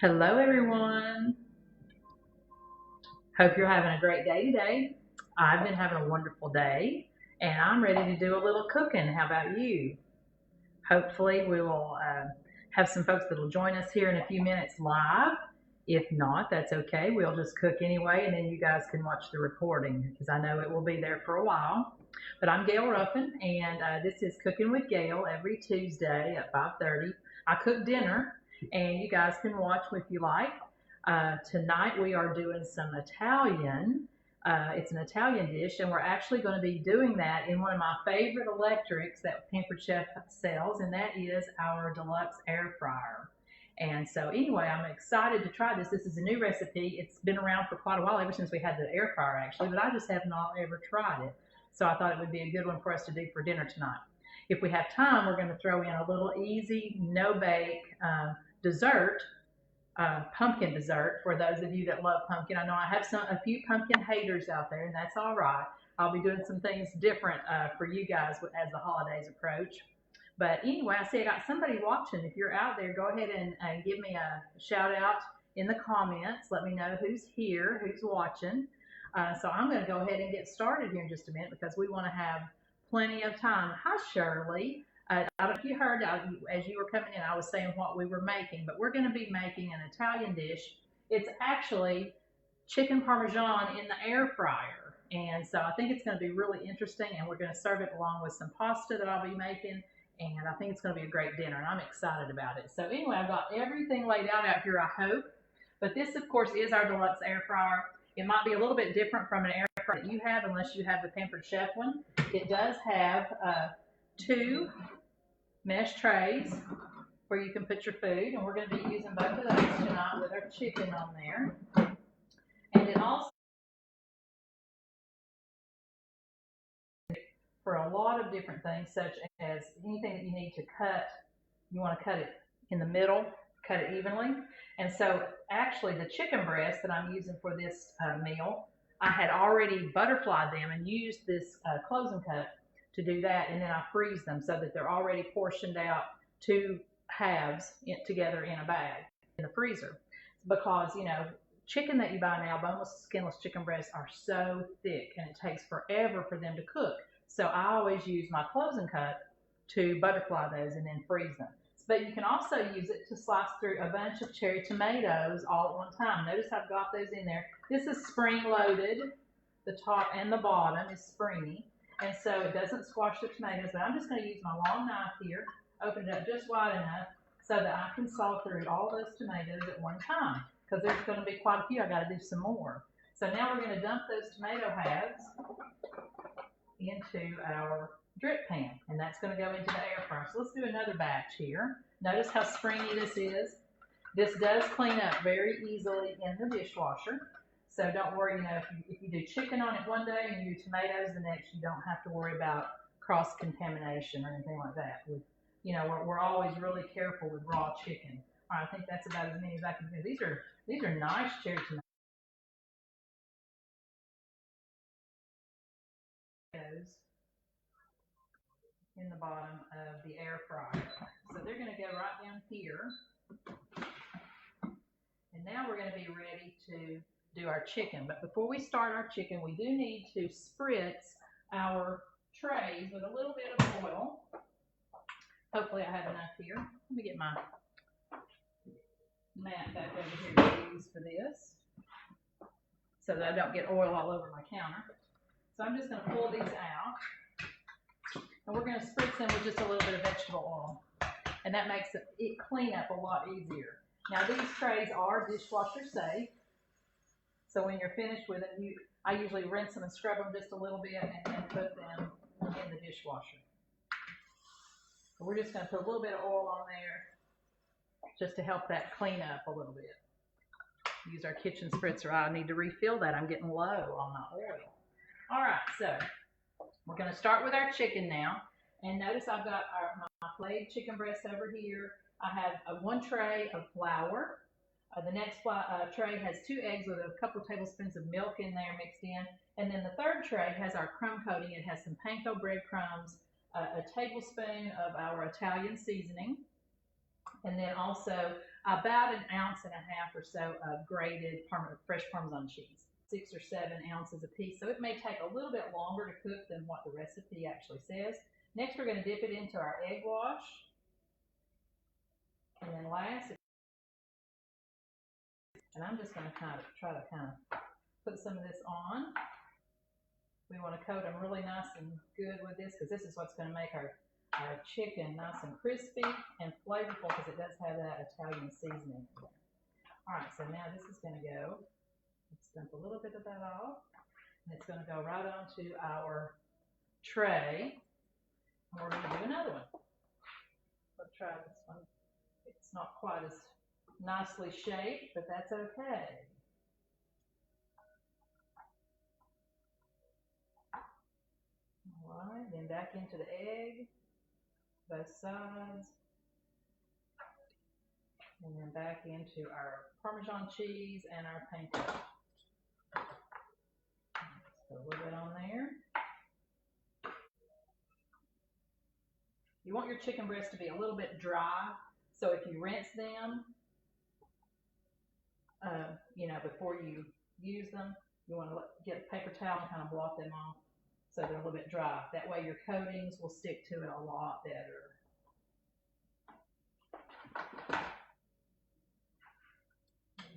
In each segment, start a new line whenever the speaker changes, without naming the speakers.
Hello, everyone. Hope you're having a great day today. I've been having a wonderful day and I'm ready to do a little cooking. How about you? Hopefully, we will have some folks that will join us here in a few minutes live. If not, that's okay. We'll just cook anyway and then you guys can watch the recording because I know it will be there for a while. But I'm Gail Ruffin and this is Cooking with Gail every Tuesday at 5:30. I cook dinner and you guys can watch if you like. Tonight we are doing some Italian. It's an Italian dish, and we're actually going to be doing that in one of my favorite electrics that Pampered Chef sells, and that is our deluxe air fryer. And so, anyway, I'm excited to try this. This is a new recipe. It's been around for quite a while, ever since we had the air fryer, actually, but I just have not ever tried it. So, I thought it would be a good one for us to do for dinner tonight. If we have time, we're going to throw in a little easy, no bake dessert, pumpkin dessert for those of you that love pumpkin. I know I have a few pumpkin haters out there, and that's all right. I'll be doing some things different for you guys as the holidays approach. But anyway, I see I got somebody watching. If you're out there, go ahead and give me a shout out in the comments. Let me know who's here, who's watching. So I'm going to go ahead and get started here in just a minute because we want to have plenty of time. Hi, Shirley. I don't know if you heard as you were coming in, I was saying what we were making, but we're going to be making an Italian dish. It's actually chicken parmesan in the air fryer. And so I think it's going to be really interesting, and we're going to serve it along with some pasta that I'll be making. And I think it's going to be a great dinner, and I'm excited about it. So anyway, I've got everything laid out here, I hope. But this, of course, is our deluxe air fryer. It might be a little bit different from an air fryer that you have, unless you have the Pampered Chef one. It does have two mesh trays where you can put your food, and we're going to be using both of those tonight with our chicken on there. And it also for a lot of different things, such as anything that you need to cut, you want to cut it in the middle, cut it evenly. And so actually the chicken breast that I'm using for this meal, I had already butterflied them and used this closing cut to do that, and then I freeze them so that they're already portioned out two halves together in a bag in the freezer. Because chicken that you buy now, boneless, skinless chicken breasts are so thick, and it takes forever for them to cook. So I always use my closing cut to butterfly those and then freeze them. But you can also use it to slice through a bunch of cherry tomatoes all at one time. Notice I've got those in there. This is spring loaded. The top and the bottom is springy, and so it doesn't squash the tomatoes. But I'm just going to use my long knife here, open it up just wide enough so that I can saw through all those tomatoes at one time, because there's going to be quite a few. I got to do some more. So now we're going to dump those tomato halves into our drip pan, and that's going to go into the air fryer. So let's do another batch here. Notice how springy this is. This does clean up very easily in the dishwasher. So don't worry, if you do chicken on it one day and you do tomatoes the next, you don't have to worry about cross-contamination or anything like that. We're always really careful with raw chicken. All right, I think that's about as many as I can do. These are nice cherry tomatoes in the bottom of the air fryer. So they're going to go right down here. And now we're going to be ready to do our chicken. But before we start our chicken, we do need to spritz our trays with a little bit of oil. Hopefully I have enough here. Let me get my mat back over here to use for this so that I don't get oil all over my counter. So I'm just going to pull these out, and we're going to spritz them with just a little bit of vegetable oil, and that makes it clean up a lot easier. Now these trays are dishwasher safe, so when you're finished with them, I usually rinse them and scrub them just a little bit and then put them in the dishwasher. So we're just going to put a little bit of oil on there just to help that clean up a little bit. Use our kitchen spritzer. I need to refill that. I'm getting low on my oil. All right, so we're going to start with our chicken now. And notice I've got my flayed chicken breast over here. I have one tray of flour. The next tray has 2 eggs with a couple of tablespoons of milk in there mixed in. And then the third tray has our crumb coating. It has some panko breadcrumbs, a tablespoon of our Italian seasoning, and then also about an ounce and a half or so of grated fresh Parmesan cheese, 6 or 7 ounces a piece. So it may take a little bit longer to cook than what the recipe actually says. Next, we're going to dip it into our egg wash. And then last, and I'm just going to try to put some of this on. We want to coat them really nice and good with this because this is what's going to make our chicken nice and crispy and flavorful because it does have that Italian seasoning in there. All right, so now this is going to go, let's dump a little bit of that off, and it's going to go right onto our tray, and we're going to do another one. Let's try this one. It's not quite as nicely shaped, but that's okay. All right, then back into the egg, both sides, and then back into our Parmesan cheese and our panko. Put a little bit on there. You want your chicken breasts to be a little bit dry, so if you rinse them, before you use them, you want to get a paper towel and kind of blot them off so they're a little bit dry. That way your coatings will stick to it a lot better.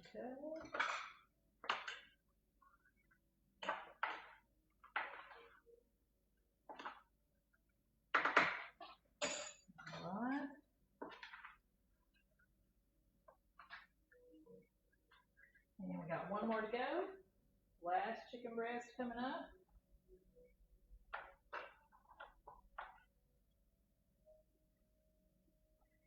Okay. All right. And we got one more to go. Last chicken breast coming up.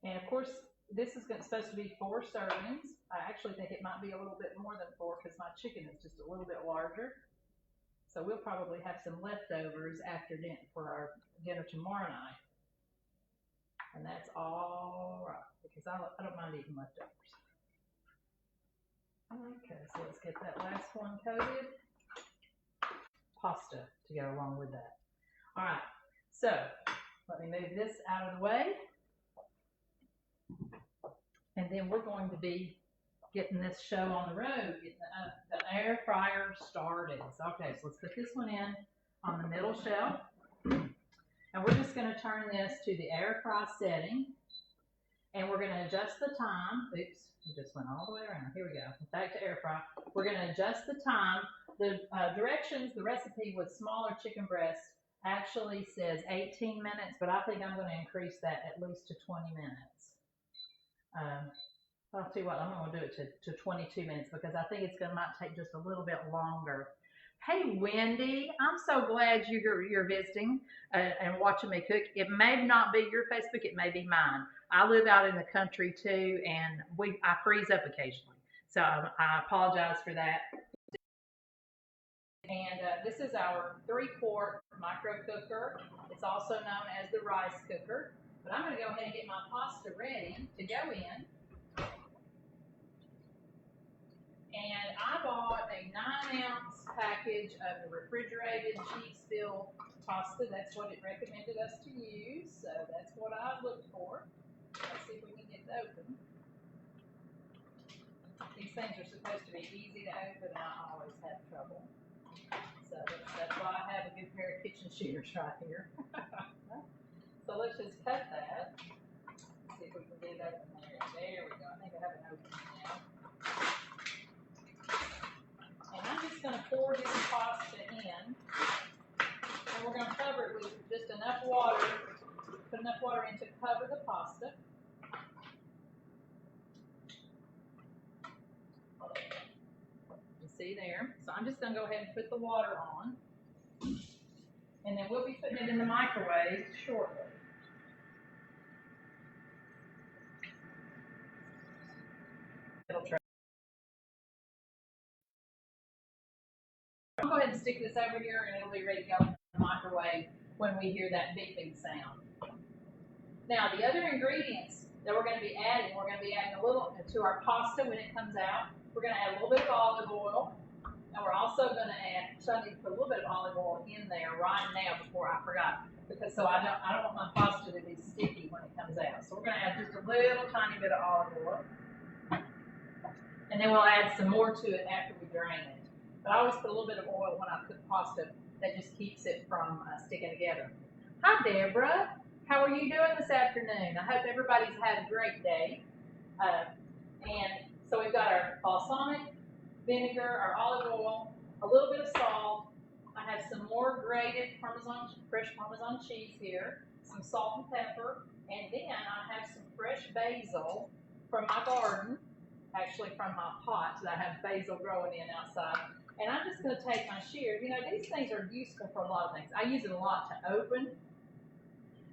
And of course, this is supposed to be 4 servings. I actually think it might be a little bit more than 4 because my chicken is just a little bit larger. So we'll probably have some leftovers after dinner for our dinner tomorrow night. And that's all right because I don't mind eating leftovers. Okay, so let's get that last one coated. Pasta to go along with that. All right, so let me move this out of the way. And then we're going to be getting this show on the road, getting the air fryer started. Okay, so let's put this one in on the middle shelf. And we're just going to turn this to the air fry setting. And we're going to adjust the time. Oops, it just went all the way around. Here we go. Back to air fry. We're going to adjust the time. The directions, the recipe with smaller chicken breasts actually says 18 minutes, but I think I'm going to increase that at least to 20 minutes. I'll tell you what, I'm going to do it to 22 minutes because I think it's might take just a little bit longer. Hey, Wendy, I'm so glad you're visiting and watching me cook. It may not be your Facebook, it may be mine. I live out in the country too, and I freeze up occasionally. So I apologize for that. And this is our 3-quart micro cooker. It's also known as the rice cooker. But I'm going to go ahead and get my pasta ready to go in. And I bought a 9-ounce package of the refrigerated cheese-filled pasta. That's what it recommended us to use. So that's what I looked for. Let's see if we can get it open. These things are supposed to be easy to open, and I always have trouble. So that's why I have a good pair of kitchen shears right here. So let's just cut that. See if we can get it open there. There we go. I think I have it open now. And I'm just going to pour this pasta in. And we're going to cover it with just enough water. Put enough water in to cover the pasta. You see there. So I'm just going to go ahead and put the water on. And then we'll be putting it in the microwave shortly. I'll go ahead and stick this over here and it'll be ready to go in the microwave when we hear that beeping sound. Now the other ingredients that we're going to be adding, we're going to be adding a little to our pasta when it comes out. We're going to add a little bit of olive oil. And we're also going to add, so I need to put a little bit of olive oil in there right now before I forgot. Because so I don't want my pasta to be sticky when it comes out. So we're going to add just a little tiny bit of olive oil. And then we'll add some more to it after we drain it. But I always put a little bit of oil when I cook pasta. That just keeps it from sticking together. Hi, Deborah. How are you doing this afternoon? I hope everybody's had a great day. And so we've got our balsamic vinegar, our olive oil, a little bit of salt. I have some more grated fresh Parmesan cheese here, some salt and pepper, and then I have some fresh basil from my garden, actually from my pot that I have basil growing in outside. And I'm just going to take my shears. You know, these things are useful for a lot of things. I use it a lot to open.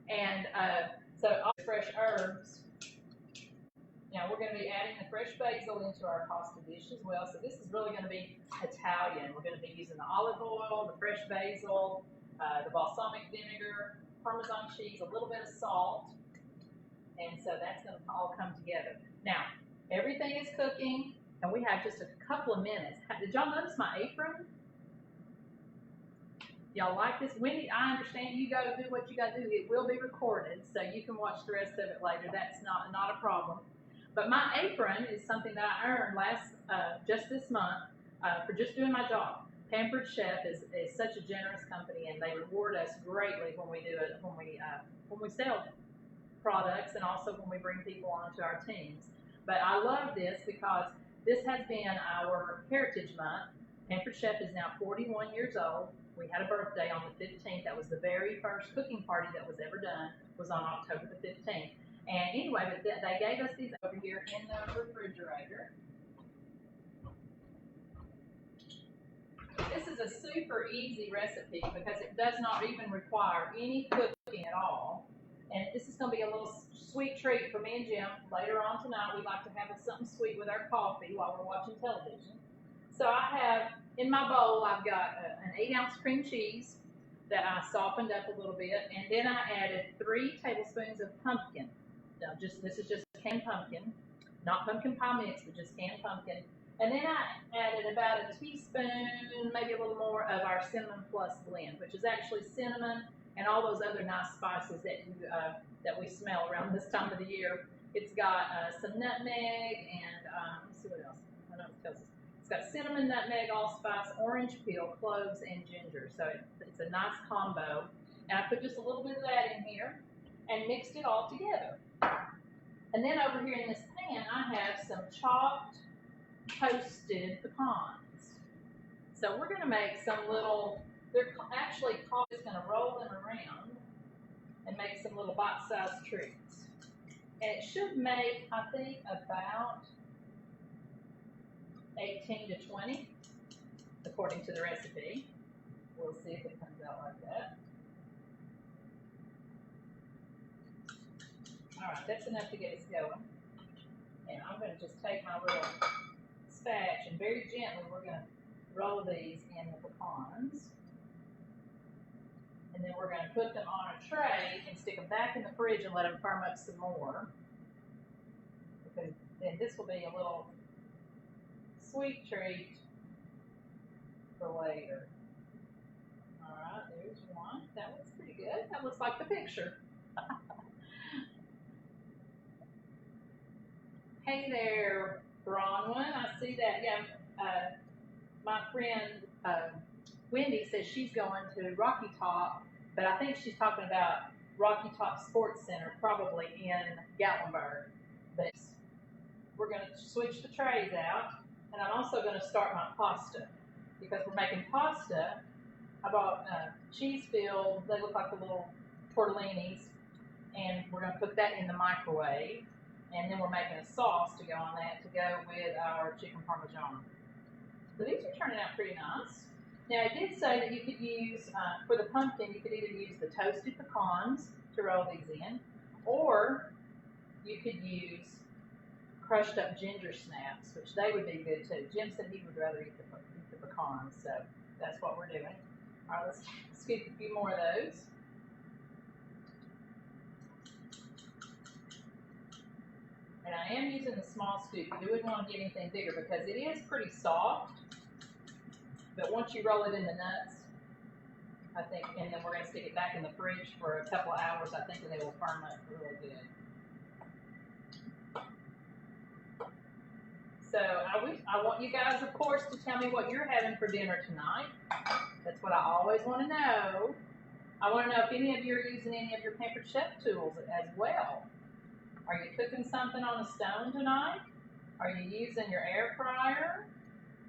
And so all the fresh herbs. Now we're going to be adding the fresh basil into our pasta dish as well. So this is really going to be Italian. We're going to be using the olive oil, the fresh basil, the balsamic vinegar, Parmesan cheese, a little bit of salt. And so that's going to all come together. Now, everything is cooking, and we have just a couple of minutes. Did y'all notice my apron? Y'all like this? Wendy, I understand you got to do what you got to do. It will be recorded, so you can watch the rest of it later. That's not a problem. But my apron is something that I earned just this month for just doing my job. Pampered Chef is such a generous company, and they reward us greatly when we do it, when we sell products, and also when we bring people onto our teams. But I love this because this has been our Heritage Month. Pampered Chef is now 41 years old. We had a birthday on the 15th. That was the very first cooking party that was ever done, was on October the 15th. And anyway, but they gave us these over here in the refrigerator. This is a super easy recipe because it does not even require any cooking at all. And this is going to be a little sweet treat for me and Jim. Later on tonight, we like to have something sweet with our coffee while we're watching television. So I have, in my bowl, I've got an 8-ounce cream cheese that I softened up a little bit. And then I added 3 tablespoons of pumpkin. Now, this is just canned pumpkin, not pumpkin pie mix, but just canned pumpkin. And then I added about a teaspoon, maybe a little more, of our Cinnamon Plus blend, which is actually cinnamon and all those other nice spices that we smell around this time of the year. It's got some nutmeg and let's see what else. I know it tells us. It's got cinnamon, nutmeg, allspice, orange peel, cloves, and ginger. So it's a nice combo. And I put just a little bit of that in here and mixed it all together. And then over here in this pan, I have some chopped toasted pecans. So we're going to make some little, they're actually called, just going to roll them around and make some little bite-sized treats. And it should make, I think, about 18 to 20, according to the recipe. We'll see if it comes out like that. All right, that's enough to get us going. And I'm going to just take my little spatch and very gently we're going to roll these in the pecans. And then we're going to put them on a tray and stick them back in the fridge and let them firm up some more. Because then this will be a little sweet treat for later. All right, there's one. That looks pretty good. That looks like the picture. Hey there, Bronwyn. I see that. Yeah, my friend Wendy says she's going to Rocky Top, but I think she's talking about Rocky Top Sports Center, probably in Gatlinburg. But we're going to switch the trays out, and I'm also going to start my pasta because we're making pasta. I bought cheese filled. They look like the little tortellinis, and we're going to put that in the microwave. And then we're making a sauce to go on that to go with our chicken parmesan. So these are turning out pretty nice. Now it did say that you could use, for the pumpkin, you could either use the toasted pecans to roll these in, or you could use crushed up ginger snaps, which they would be good too. Jim said he would rather eat the pecans, so that's what we're doing. All right, let's scoop a few more of those. And I am using the small scoop. You wouldn't want to get anything bigger because it is pretty soft. But once you roll it in the nuts, I think, and then we're going to stick it back in the fridge for a couple of hours, I think they will firm up really good. So I want you guys, of course, to tell me what you're having for dinner tonight. That's what I always want to know. I want to know if any of you are using any of your Pampered Chef tools as well. Are you cooking something on a stone tonight? Are you using your air fryer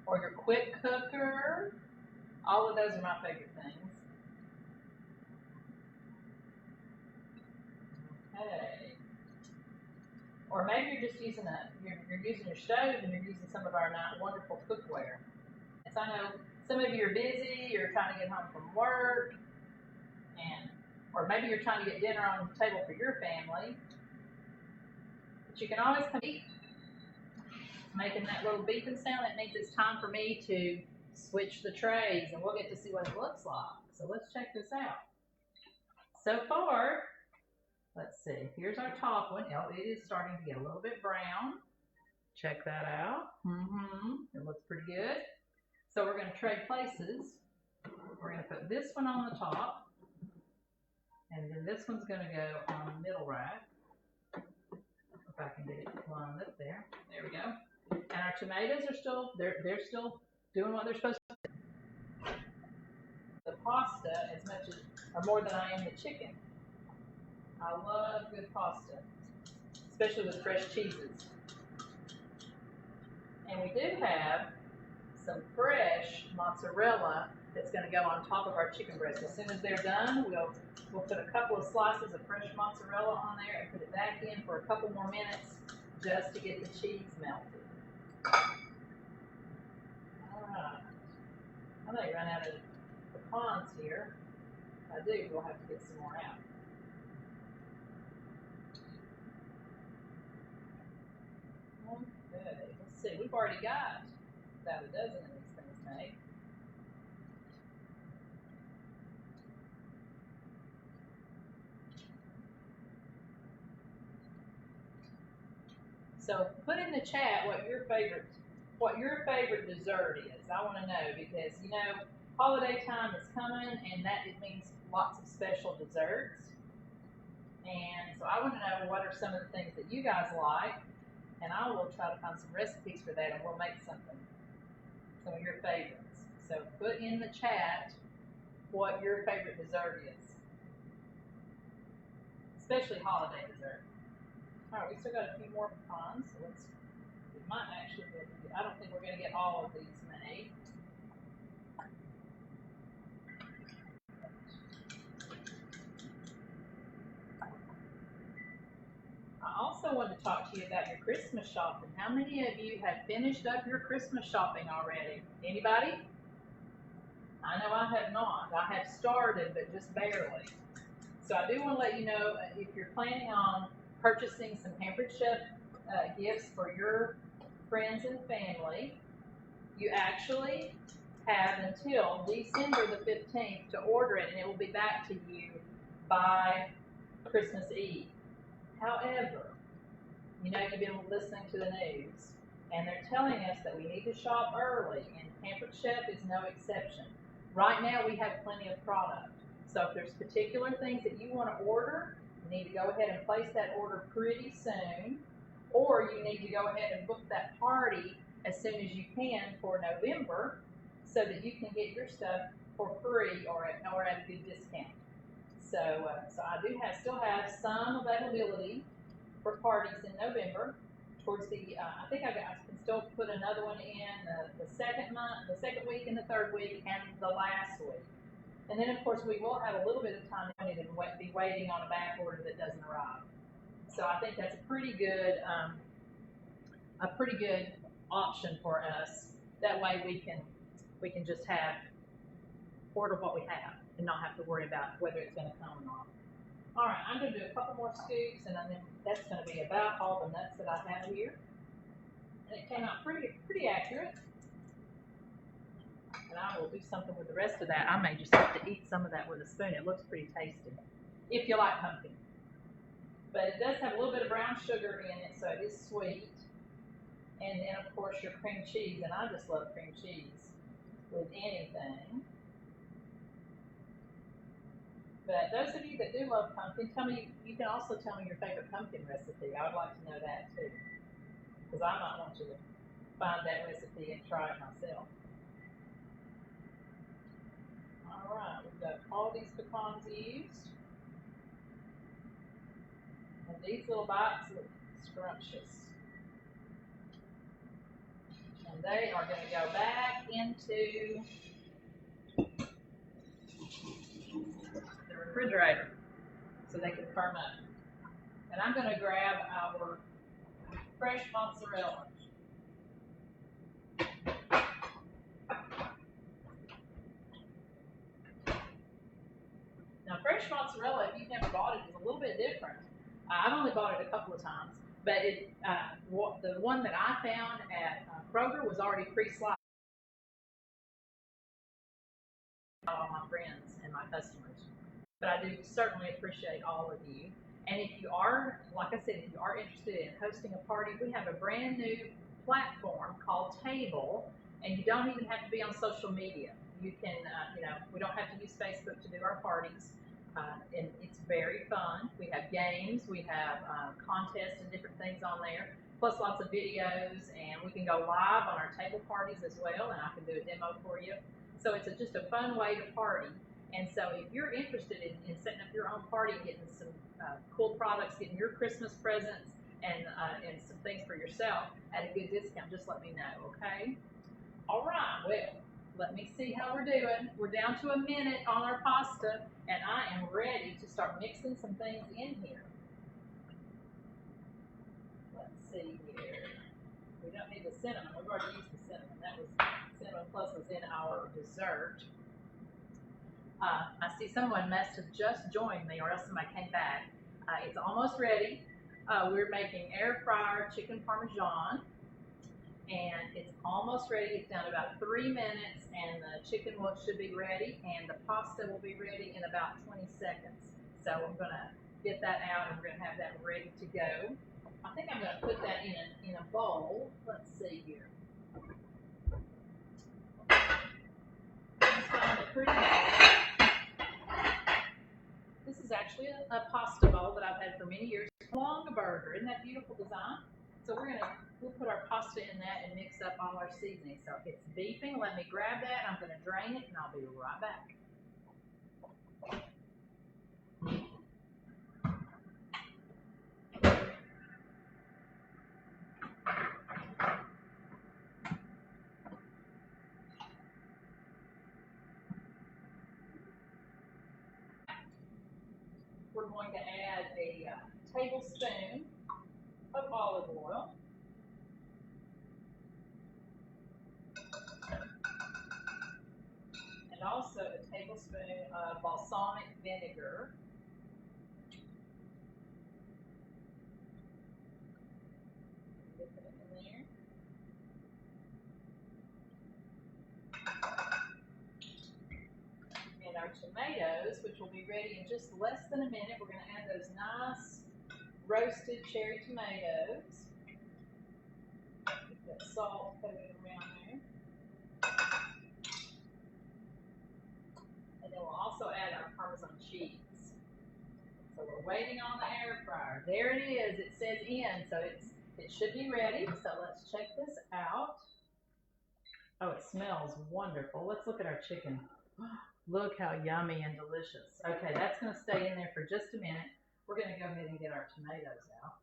or your quick cooker? All of those are my favorite things. Okay. Or maybe you're just using you're using your stove and you're using some of our wonderful cookware. So I know some of you are busy, you're trying to get home from work, or maybe you're trying to get dinner on the table for your family. But you can always come eat. Making that little beeping sound, that means it's time for me to switch the trays, and we'll get to see what it looks like. So let's check this out. So far, let's see, here's our top one. Oh, it is starting to get a little bit brown. Check that out. It looks pretty good. So we're going to trade places. We're going to put this one on the top, and then this one's going to go on the middle rack. If I can get it lined up there. There we go. And our tomatoes are still, they're still doing what they're supposed to do. The pasta as much as, or more than I am the chicken. I love good pasta, especially with fresh cheeses. And we do have some fresh mozzarella that's going to go on top of our chicken breast. As soon as they're done, we'll put a couple of slices of fresh mozzarella on there and put it back in for a couple more minutes just to get the cheese melted. Alright. I may run out of pecans here. If I do, we'll have to get some more out. Okay, let's see. We've already got about a dozen of these things made. So put in the chat what your favorite dessert is. I want to know, because you know holiday time is coming, and that it means lots of special desserts. And so I want to know what are some of the things that you guys like, and I will try to find some recipes for that, and we'll make some of your favorites. So put in the chat what your favorite dessert is, especially holiday dessert. All right, we still got a few more pecans, so we might actually be able to get, I don't think we're going to get all of these made. I also want to talk to you about your Christmas shopping. How many of you have finished up your Christmas shopping already? Anybody? I know I have not. I have started, but just barely. So I do want to let you know, if you're planning on purchasing some Pampered Chef gifts for your friends and family, you actually have until December the 15th to order it, and it will be back to you by Christmas Eve. However, you know, you've been listening to the news, and they're telling us that we need to shop early, and Pampered Chef is no exception. Right now, we have plenty of product. So if there's particular things that you want to order, you need to go ahead and place that order pretty soon, or you need to go ahead and book that party as soon as you can for November, so that you can get your stuff for free or at a good discount. So I still have some availability for parties in November. Towards the, I think I can still put another one in the second week, and the third week, and the last week. And then, of course, we will have a little bit of time to be waiting on a back order that doesn't arrive. So I think that's a pretty good option for us. That way we can just order what we have and not have to worry about whether it's going to come or not. All right, I'm going to do a couple more scoops, and then that's going to be about all the nuts that I have here. And it came out pretty accurate. And I will do something with the rest of that. I may just have to eat some of that with a spoon. It looks pretty tasty, if you like pumpkin. But it does have a little bit of brown sugar in it, so it is sweet. And then, of course, your cream cheese, and I just love cream cheese with anything. But those of you that do love pumpkin, you can also tell me your favorite pumpkin recipe. I would like to know that too, because I might want you to find that recipe and try it myself. All right, we've got all these pecans used. And these little bites look scrumptious. And they are going to go back into the refrigerator so they can firm up. And I'm going to grab our fresh mozzarella. Now, fresh mozzarella, if you've never bought it, is a little bit different. I've only bought it a couple of times, but the one that I found at Kroger was already pre-sliced. All my friends and my customers, but I do certainly appreciate all of you. And if you are, like I said, if you are interested in hosting a party, we have a brand new platform called Table, and you don't even have to be on social media. You can, we don't have to use Facebook to do our parties. And it's very fun. We have games, we have contests and different things on there, plus lots of videos, and we can go live on our table parties as well, and I can do a demo for you. So it's just a fun way to party. And so if you're interested in setting up your own party, getting some cool products, getting your Christmas presents, and some things for yourself at a good discount, just let me know, okay? All right, well, let me see how we're doing. We're down to a minute on our pasta, and I am ready to start mixing some things in here. Let's see here. We don't need the cinnamon. We've already used the cinnamon. That was cinnamon plus was in our dessert. I see someone must have just joined me, or else somebody came back. It's almost ready. We're making air fryer chicken parmesan, and it's almost ready. It's down to about 3 minutes, and the chicken should be ready, and the pasta will be ready in about 20 seconds. So I'm going to get that out, and we're going to have that ready to go. I think I'm going to put that in a bowl. Let's see here. Find a pretty bowl. This is actually a pasta bowl that I've had for many years. Long burger, isn't that beautiful design? So we'll put our pasta in that and mix up all our seasonings. So it's beeping. Let me grab that. I'm going to drain it, and I'll be right back. We're going to add a tablespoon of olive oil. And also a tablespoon of balsamic vinegar. Dip it in there. And our tomatoes, which will be ready in just less than a minute. We're going to add those nice roasted cherry tomatoes. Get that salt coated around there. And then we'll also add our Parmesan cheese. So we're waiting on the air fryer. There it is. It says in, so it should be ready. So let's check this out. Oh, it smells wonderful. Let's look at our chicken. Look how yummy and delicious. Okay, that's going to stay in there for just a minute. We're going to go ahead and get our tomatoes out.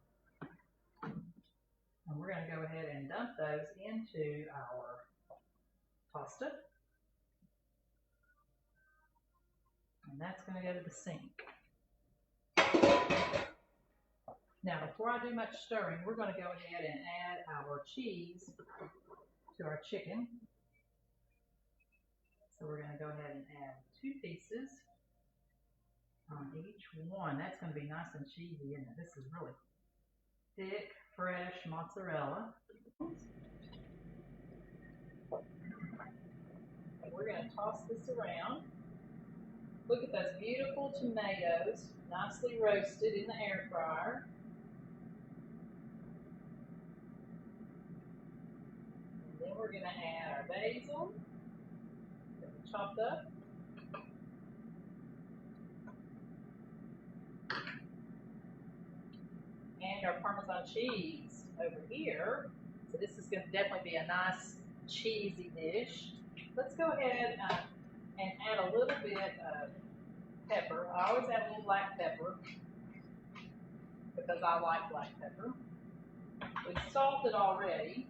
And we're going to go ahead and dump those into our pasta. And that's going to go to the sink. Now, before I do much stirring, we're going to go ahead and add our cheese to our chicken. So we're going to go ahead and add 2 pieces on each one. That's going to be nice and cheesy, isn't it? This is really thick, fresh mozzarella. And we're going to toss this around. Look at those beautiful tomatoes, nicely roasted in the air fryer. And then we're going to add our basil, chopped up. And our Parmesan cheese over here. So this is going to definitely be a nice cheesy dish. Let's go ahead and add a little bit of pepper. I always add a little black pepper because I like black pepper. We've salted already.